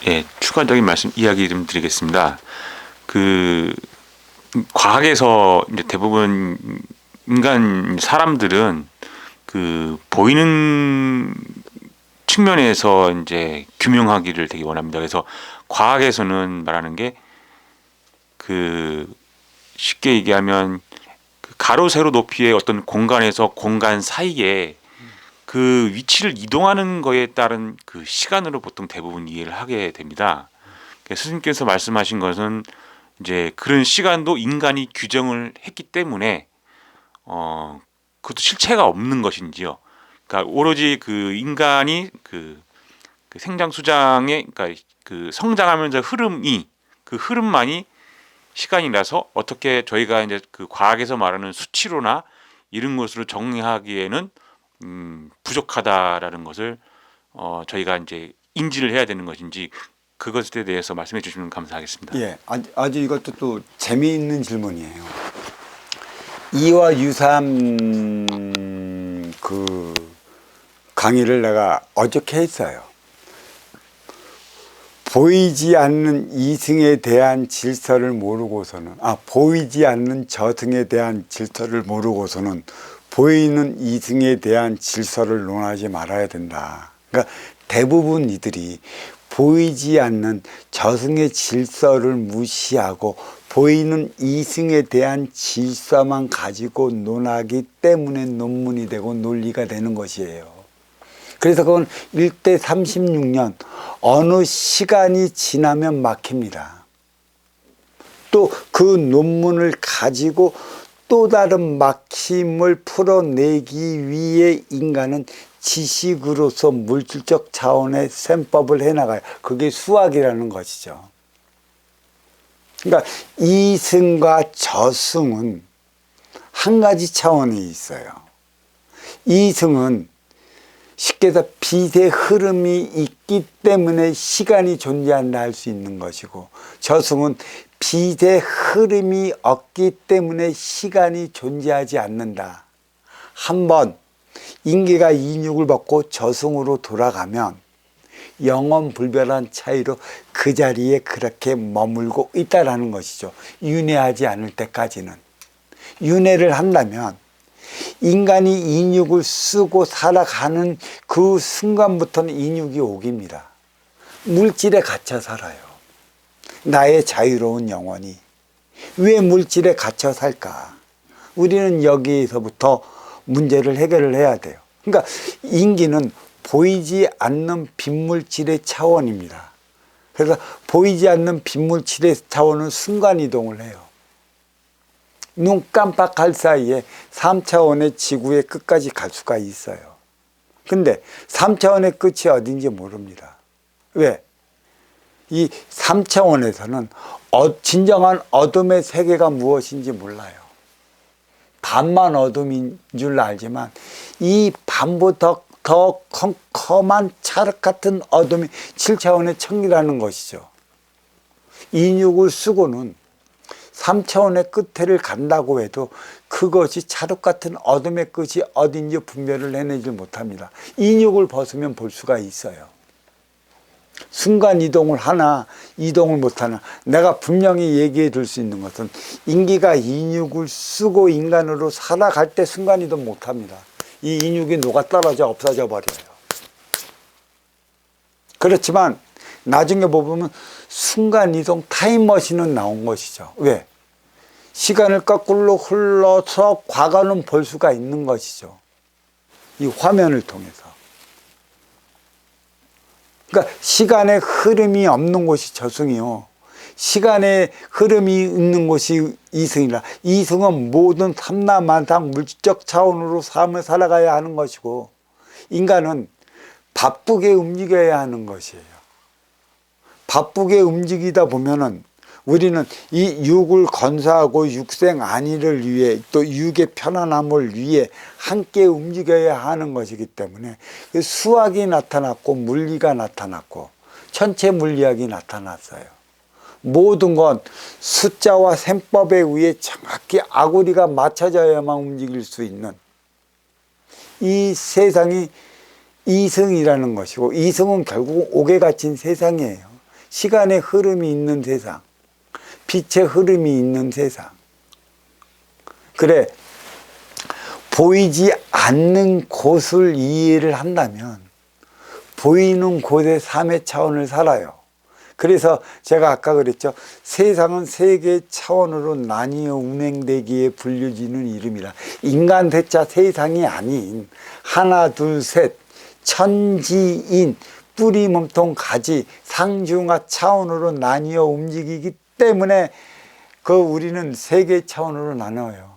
예, 추가적인 이야기 좀 드리겠습니다. 그 과학에서 이제 대부분 인간 사람들은 그 보이는 측면에서 이제 규명하기를 되게 원합니다. 그래서 과학에서는 말하는 게 그 쉽게 얘기하면 그 가로 세로 높이의 어떤 공간에서 공간 사이에 그 위치를 이동하는 거에 따른 그 시간으로 보통 대부분 이해를 하게 됩니다. 그래서 스님께서 말씀하신 것은 이제 그런 시간도 인간이 규정을 했기 때문에 그것도 실체가 없는 것인지요. 그러니까 오로지 그 인간이 그 생장수장의 그러니까 그 성장하면서 흐름이 그 흐름만이 시간이라서 어떻게 저희가 이제 그 과학에서 말하는 수치로나 이런 것으로 정의하기에는 부족하다라는 것을 저희가 이제 인지를 해야 되는 것인지 그것에 대해서 말씀해 주시면 감사하겠습니다. 예, 아주 이것도 또 재미있는 질문이에요. 이와 유삼 그 강의를 내가 어저께 했어요. 보이지 않는 이승에 대한 질서를 모르고서는 보이지 않는 저승에 대한 질서를 모르고서는 보이는 이승에 대한 질서를 논하지 말아야 된다. 그러니까 대부분 이들이 보이지 않는 저승의 질서를 무시하고 보이는 이승에 대한 질서만 가지고 논하기 때문에 논문이 되고 논리가 되는 것이에요. 그래서 그건 1대 36년 어느 시간이 지나면 막힙니다. 또 그 논문을 가지고 또 다른 막힘을 풀어내기 위해 인간은 지식으로서 물질적 차원의 셈법을 해나가요. 그게 수학이라는 것이죠. 그러니까 이승과 저승은 한 가지 차원에 있어요. 이승은 쉽게 해서 빛의 흐름이 있기 때문에 시간이 존재한다 할 수 있는 것이고, 저승은 빛의 흐름이 없기 때문에 시간이 존재하지 않는다. 한번 인계가 인육을 받고 저승으로 돌아가면 영원불변한 차이로 그 자리에 그렇게 머물고 있다라는 것이죠. 윤회하지 않을 때까지는. 윤회를 한다면 인간이 인육을 쓰고 살아가는 그 순간부터는 인육이 옥입니다. 물질에 갇혀 살아요. 나의 자유로운 영혼이 왜 물질에 갇혀 살까? 우리는 여기에서부터 문제를 해결을 해야 돼요. 그러니까 인기는 보이지 않는 빈물질의 차원입니다. 그래서 보이지 않는 빈물질의 차원은 순간이동을 해요. 눈 깜빡할 사이에 3차원의 지구의 끝까지 갈 수가 있어요. 근데 3차원의 끝이 어딘지 모릅니다. 왜? 이 3차원에서는 진정한 어둠의 세계가 무엇인지 몰라요. 밤만 어둠인 줄 알지만 이 밤보다 더 컴컴한 찰흙 같은 어둠이 7차원의 청이라는 것이죠. 인육을 쓰고는 3차원의 끝을 간다고 해도 그것이 찰흙 같은 어둠의 끝이 어딘지 분별을 해내지 못합니다. 인육을 벗으면 볼 수가 있어요. 순간이동을 하나 이동을 못하나. 내가 분명히 얘기해 줄 수 있는 것은 인기가 인육을 쓰고 인간으로 살아갈 때 순간이동 못합니다. 이 인육이 녹아떨어져 없어져 버려요. 그렇지만 나중에 보면 순간이동 타임머신은 나온 것이죠. 왜? 시간을 거꾸로 흘러서 과거는 볼 수가 있는 것이죠. 이 화면을 통해서. 그러니까 시간의 흐름이 없는 곳이 저승이요. 시간의 흐름이 있는 곳이 이승이라. 이승은 모든 삼라만상 물질적 차원으로 삶을 살아가야 하는 것이고, 인간은 바쁘게 움직여야 하는 것이에요. 바쁘게 움직이다 보면은 우리는 이 육을 건사하고 육생 안위를 위해 또 육의 편안함을 위해 함께 움직여야 하는 것이기 때문에 수학이 나타났고 물리가 나타났고 천체 물리학이 나타났어요. 모든 건 숫자와 셈법에 의해 정확히 아구리가 맞춰져야만 움직일 수 있는 이 세상이 이승이라는 것이고, 이승은 결국 옥에 갇힌 세상이에요. 시간의 흐름이 있는 세상, 빛의 흐름이 있는 세상. 그래, 보이지 않는 곳을 이해를 한다면 보이는 곳의 삶의 차원을 살아요. 그래서 제가 아까 그랬죠. 세상은 세 개의 차원으로 나뉘어 운행되기에 불려지는 이름이라. 인간 대자 세상이 아닌 하나 둘 셋 천지인 뿌리 몸통 가지 상중하 차원으로 나뉘어 움직이기 때문에 우리는 세 개의 차원으로 나눠요.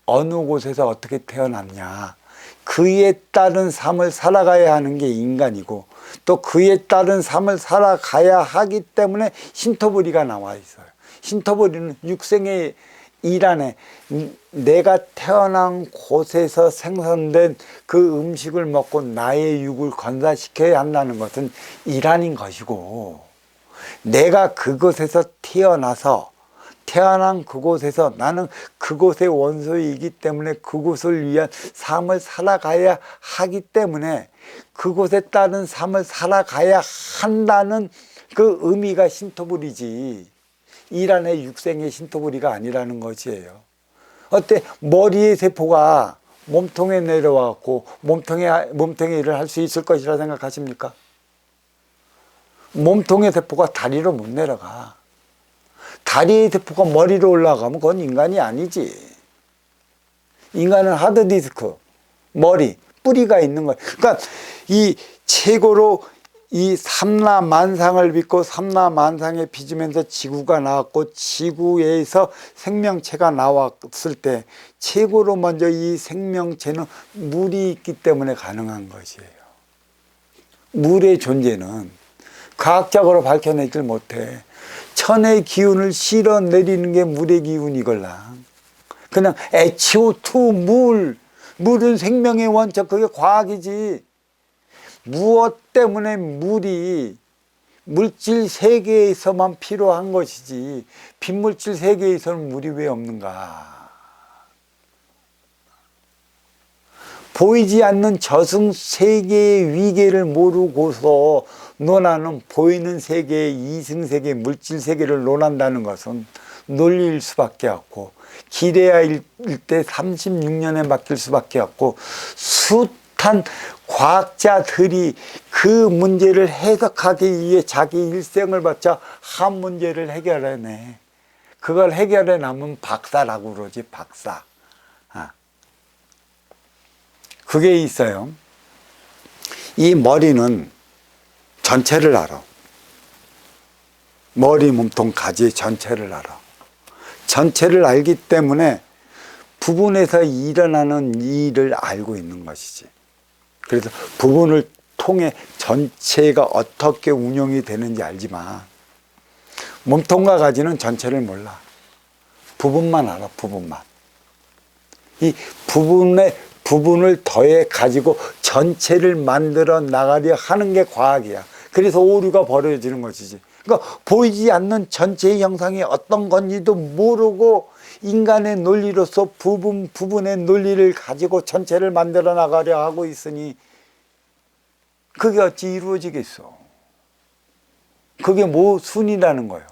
어느 곳에서 어떻게 태어났냐, 그에 따른 삶을 살아가야 하는 게 인간이고, 또 그에 따른 삶을 살아가야 하기 때문에 신토부리가 나와 있어요. 신토부리는 육생의 일 안에 내가 태어난 곳에서 생산된 그 음식을 먹고 나의 육을 건사시켜야 한다는 것은 일환인 것이고, 내가 그곳에서 태어난 그곳에서 나는 그곳의 원소이기 때문에 그곳을 위한 삶을 살아가야 하기 때문에 그곳에 따른 삶을 살아가야 한다는 그 의미가 신토불이지, 일안의 육생의 신토불이가 아니라는 것이에요. 어때? 머리의 세포가 몸통에 내려와갖고 몸통의 일을 할 수 있을 것이라 생각하십니까? 몸통의 세포가 다리로 못 내려가. 다리의 세포가 머리로 올라가면 그건 인간이 아니지. 인간은 하드디스크, 머리, 뿌리가 있는 거예요. 그러니까 이 최고로 이 삼라만상을 빚고 삼라만상에 빚으면서 지구가 나왔고, 지구에서 생명체가 나왔을 때 최고로 먼저 이 생명체는 물이 있기 때문에 가능한 것이에요. 물의 존재는 과학적으로 밝혀내질 못해. 천의 기운을 실어 내리는 게 물의 기운이걸라. 그냥 HO2 물은 생명의 원천, 그게 과학이지. 무엇 때문에 물이 물질 세계에서만 필요한 것이지 빈물질 세계에서는 물이 왜 없는가? 보이지 않는 저승 세계의 위계를 모르고서 논하는 보이는 세계의 이승세계, 물질 세계를 논한다는 것은 논리일 수밖에 없고, 기레야 일대 36년에 맡길 수밖에 없고, 숱한 과학자들이 그 문제를 해석하기 위해 자기 일생을 바쳐 한 문제를 해결해내. 그걸 해결해 남은 박사라고 그러지, 박사. 그게 있어요. 이 머리는 전체를 알아. 머리, 몸통, 가지 전체를 알아. 전체를 알기 때문에 부분에서 일어나는 일을 알고 있는 것이지. 그래서 부분을 통해 전체가 어떻게 운영이 되는지 알지만 몸통과 가지는 전체를 몰라. 부분만 알아, 부분만. 이 부분을 더해 가지고 전체를 만들어 나가려 하는 게 과학이야. 그래서 오류가 벌어지는 것이지. 그러니까 보이지 않는 전체의 형상이 어떤 건지도 모르고 인간의 논리로서 부분의 논리를 가지고 전체를 만들어 나가려 하고 있으니 그게 어찌 이루어지겠어. 그게 뭐 순이라는 거예요.